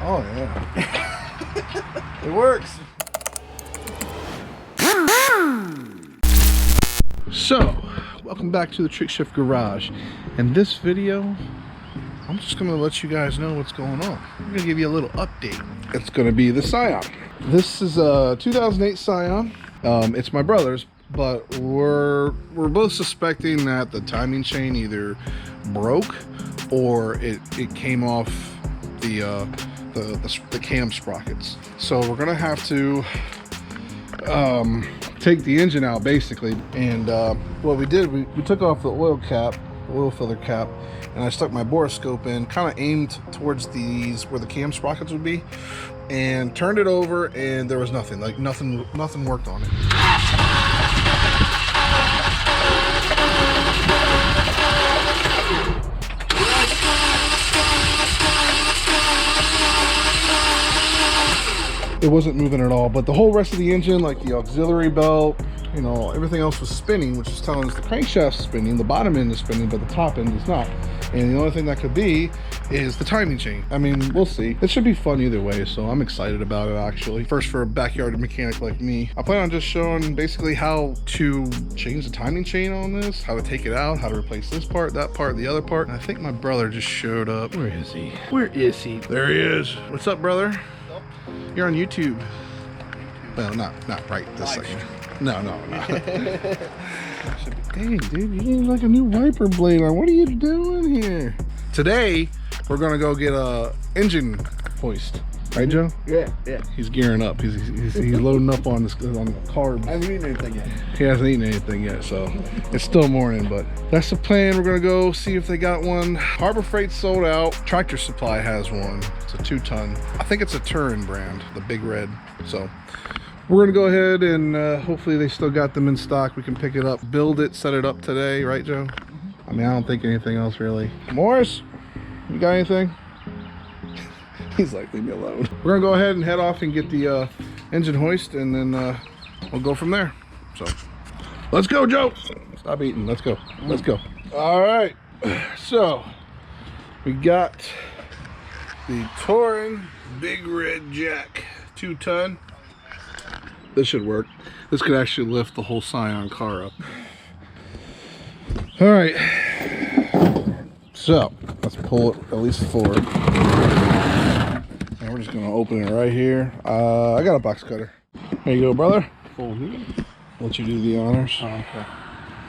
Oh yeah. It works. So, welcome back to the Trick Shift Garage. In this video, I'm just gonna let you guys know what's going on. I'm gonna give you a little update. It's gonna be the Scion. This is a 2008 Scion. It's my brother's, but we're both suspecting that the timing chain either broke or it came off the cam sprockets. So we're gonna have to take the engine out basically. And what we did, we took off the oil cap, the oil filter cap, and I stuck my borescope in, kind of aimed towards these where the cam sprockets would be, and turned it over, and there was nothing. Like nothing worked on it. It wasn't moving at all, but the whole rest of the engine, like the auxiliary belt, you know, everything else was spinning, which is telling us the crankshaft's spinning, the bottom end is spinning, but the top end is not. And the only thing that could be is the timing chain. I mean, we'll see. It should be fun either way, so I'm excited about it actually. First for a backyard mechanic like me. I plan on just showing basically how to change the timing chain on this, how to take it out, how to replace this part, that part, the other part. And I think my brother just showed up. Where is he? Where is he? There he is. What's up, brother? You're on YouTube. Well, not right this second. No. Dang, dude, you need like a new wiper blade on. What are you doing here? Today, we're gonna go get a engine hoist. Right, Joe? Yeah. He's gearing up. He's loading up on the carbs. I haven't eaten anything yet. He hasn't eaten anything yet, so it's still morning, but that's the plan. We're gonna go see if they got one. Harbor Freight sold out. Tractor Supply has one. It's a 2-ton. I think it's a Torin brand, the big red. So we're gonna go ahead and hopefully they still got them in stock. We can pick it up, build it, set it up today, right, Joe? I mean, I don't think anything else really. Morris, you got anything? He's like, leave me alone. We're gonna go ahead and head off and get the engine hoist, and then we'll go from there. So let's go, Joe. Stop eating. Let's go. Let's go. All right. So we got the Torin Big Red Jack 2-ton. This should work. This could actually lift the whole Scion car up. All right. So let's pull it at least forward. And we're just gonna open it right here. I got a box cutter. There you go, brother. Full here. Let you do the honors. Oh, okay.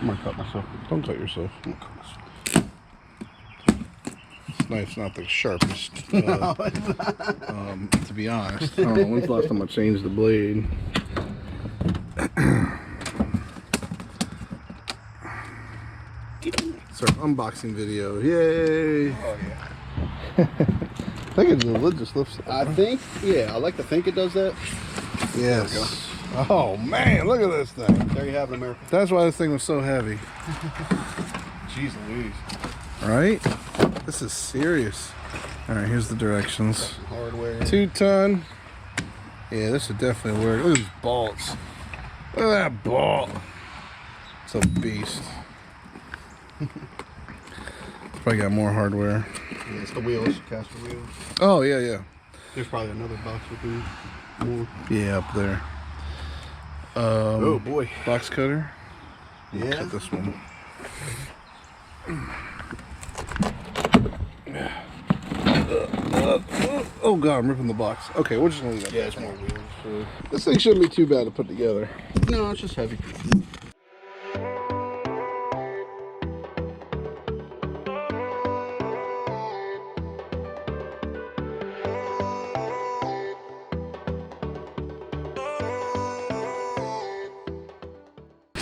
I'm gonna cut myself. Don't cut yourself. This knife's not the sharpest. To be honest. I don't know when's the last time I changed the blade. It's our unboxing video. Yay! Oh yeah. I think the lid just lifts it. I think, yeah, I like to think it does that. Yes. Oh man, look at this thing. There you have it, America. That's why this thing was so heavy. Jeez Louise. Right? This is serious. All right, here's the directions. Hardware. 2-ton. Yeah, this would definitely work. Look at these bolts. Look at that bolt. It's a beast. Probably got more hardware. Yeah, it's the wheels, caster wheels. Oh, yeah. There's probably another box with them. More. Yeah, up there. Oh boy. Box cutter. Yeah. Cut this one. Oh god, I'm ripping the box. Okay, we're just gonna leave that. Yeah, it's more wheels. So. This thing shouldn't be too bad to put together. No, it's just heavy.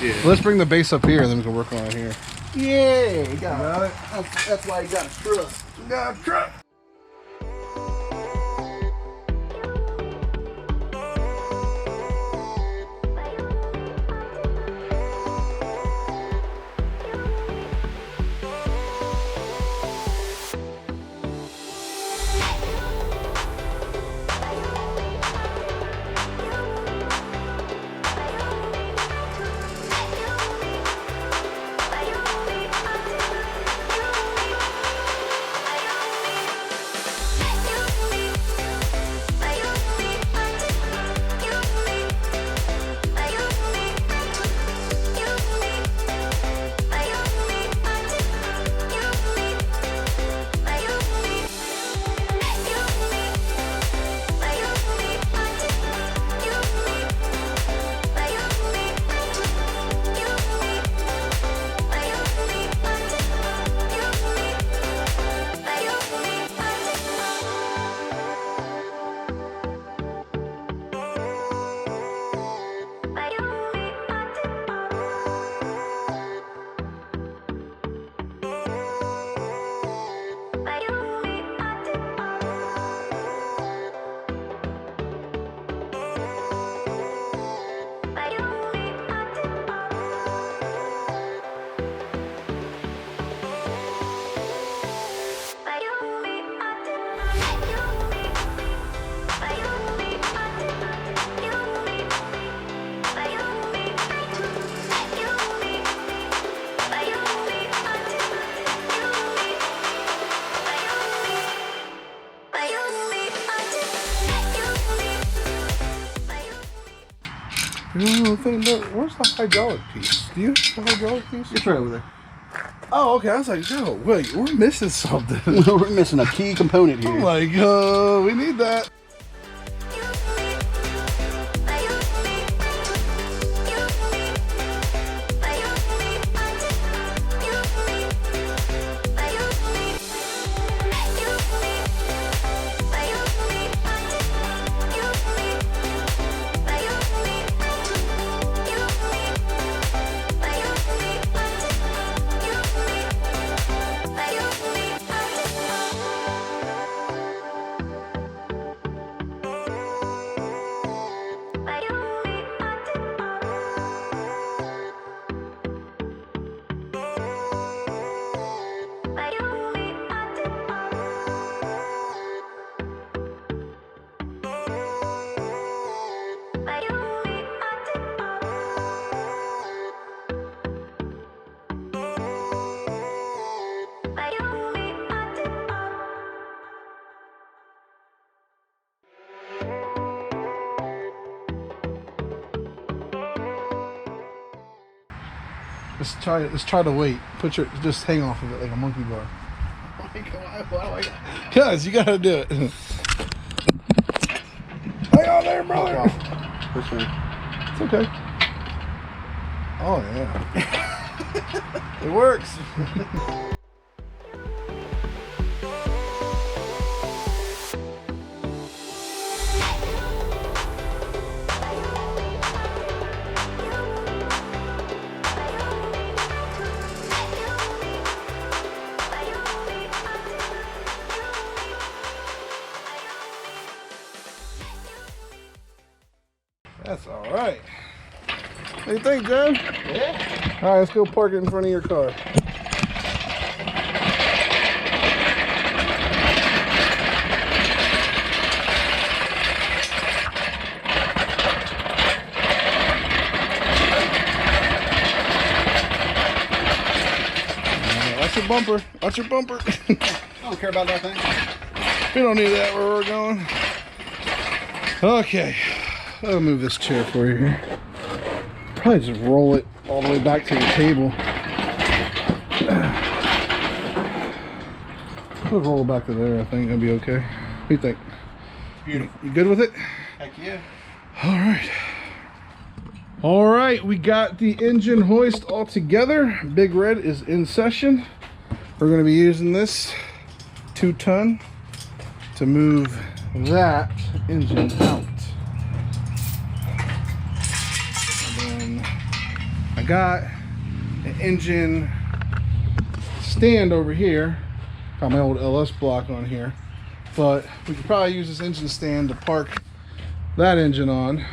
Yeah. Let's bring the base up here and then we can work on it here. Yeah, you got it. That's why you got a truck. You got a truck. You know, where's the hydraulic piece? Do you have the hydraulic piece? It's right over there. Oh, okay. I was like, no, wait, we're missing something. We're missing a key component here. I'm like, we need that. Let's try to wait. Just hang off of it like a monkey bar. Yes, you gotta do it. Hang on there, brother. This way. It's okay. Oh yeah. It works. That's all right. What do you think, Joe? Yeah. All right, let's go park it in front of your car. Watch your bumper. Watch your bumper. I don't care about that thing. We don't need that where we're going. Okay. I'll move this chair for you here. Probably just roll it all the way back to the table. We'll roll it back to there. I think that'll be okay. What do you think? Beautiful. You good with it? Heck yeah. All right. All right, we got the engine hoist all together. Big Red is in session. We're going to be using this 2-ton to move that engine out. And then I got an engine stand over here. Got my old LS block on here. But we could probably use this engine stand to park that engine on.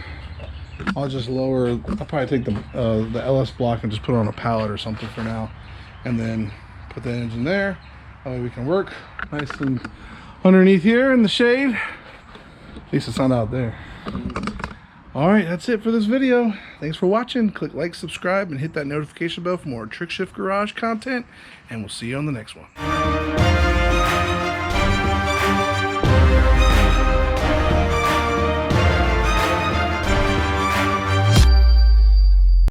I'll just lower, I'll probably take the LS block and just put it on a pallet or something for now. And then put the engine there. That way we can work nice and underneath here in the shade. At least it's not out there. All right, that's it for this video. Thanks for watching. Click like, subscribe, and hit that notification bell for more Trick Shift Garage content. And we'll see you on the next one.